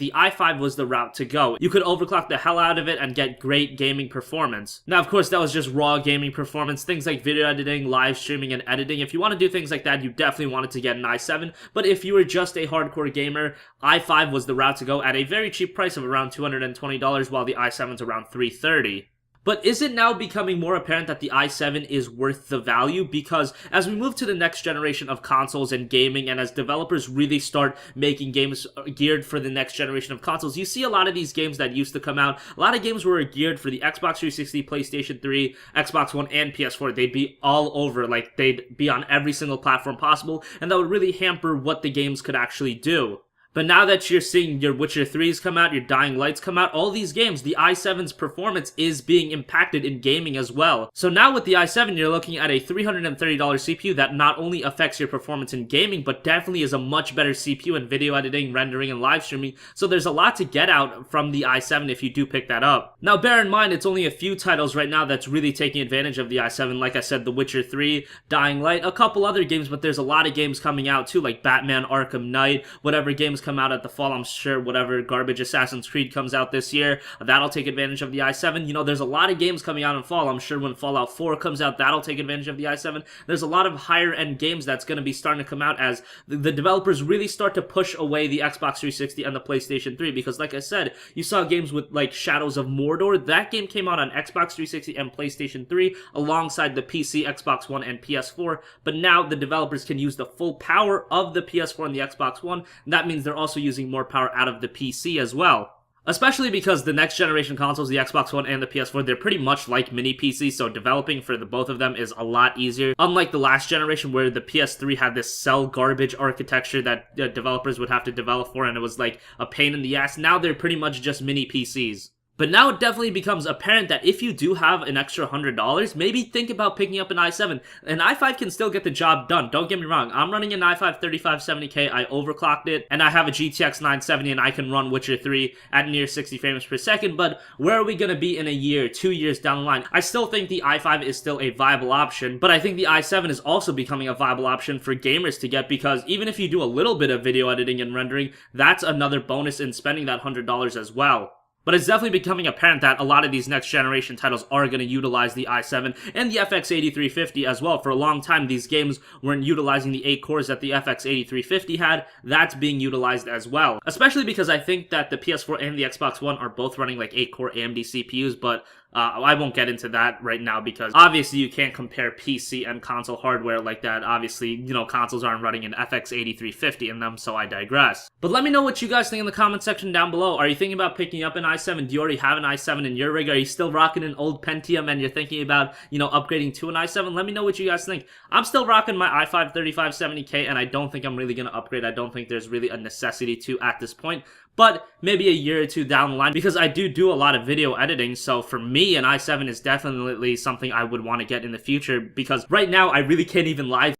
the i5 was the route to go. You could overclock the hell out of it and get great gaming performance. Now, of course, that was just raw gaming performance, things like video editing, live streaming, and editing. If you want to do things like that, you definitely wanted to get an i7, but if you were just a hardcore gamer, i5 was the route to go at a very cheap price of around $220, while the i7's around $330. But is it now becoming more apparent that the i7 is worth the value? Because as we move to the next generation of consoles and gaming, and as developers really start making games geared for the next generation of consoles, you see a lot of these games that used to come out, a lot of games were geared for the Xbox 360, PlayStation 3, Xbox One, and PS4. They'd be all over, like they'd be on every single platform possible, and that would really hamper what the games could actually do. But now that you're seeing your Witcher 3s come out, your Dying Lights come out, all these games, the i7's performance is being impacted in gaming as well. So now with the i7, you're looking at a $330 CPU that not only affects your performance in gaming, but definitely is a much better CPU in video editing, rendering, and live streaming. So there's a lot to get out from the i7 if you do pick that up. Now bear in mind, it's only a few titles right now that's really taking advantage of the i7. Like I said, The Witcher 3, Dying Light, a couple other games, but there's a lot of games coming out too, like Batman Arkham Knight, whatever games come out at the fall. I'm sure whatever garbage Assassin's Creed comes out this year, that'll take advantage of the i7. You know, there's a lot of games coming out in fall. I'm sure when Fallout 4 comes out, that'll take advantage of the i7. There's a lot of higher end games that's going to be starting to come out as the developers really start to push away the Xbox 360 and the PlayStation 3, because like I said, you saw games with like Shadows of Mordor. That game came out on Xbox 360 and PlayStation 3 alongside the PC, Xbox One, and PS4, but now the developers can use the full power of the PS4 and the Xbox One, and that means they're also using more power out of the PC as well. Especially because the next generation consoles, the Xbox One and the PS4, they're pretty much like mini PCs, so developing for the both of them is a lot easier. Unlike the last generation where the PS3 had this cell garbage architecture that developers would have to develop for, and it was like a pain in the ass, now they're pretty much just mini PCs. But now it definitely becomes apparent that if you do have an extra $100, maybe think about picking up an i7. An i5 can still get the job done, don't get me wrong. I'm running an i5 3570K, I overclocked it, and I have a GTX 970 and I can run Witcher 3 at near 60 frames per second, but where are we going to be in a year, 2 years down the line? I still think the i5 is still a viable option, but I think the i7 is also becoming a viable option for gamers to get, because even if you do a little bit of video editing and rendering, that's another bonus in spending that $100 as well. But it's definitely becoming apparent that a lot of these next generation titles are going to utilize the i7 and the FX 8350 as well. For a long time, these games weren't utilizing the 8 cores that the FX 8350 had. That's being utilized as well. Especially because I think that the PS4 and the Xbox One are both running like 8-core AMD CPUs, but I won't get into that right now because obviously you can't compare PC and console hardware like that. Obviously, you know, consoles aren't running an FX 8350 in them, so I digress. But let me know what you guys think in the comment section down below. Are you thinking about picking up an i7? Do you already have an i7 in your rig? Are you still rocking an old Pentium and you're thinking about, you know, upgrading to an i7? Let me know what you guys think. I'm still rocking my i5 3570K and I don't think I'm really going to upgrade. I don't think there's really a necessity to at this point. But maybe a year or two down the line, because I do a lot of video editing, so for me, an i7 is definitely something I would want to get in the future, because right now I really can't even live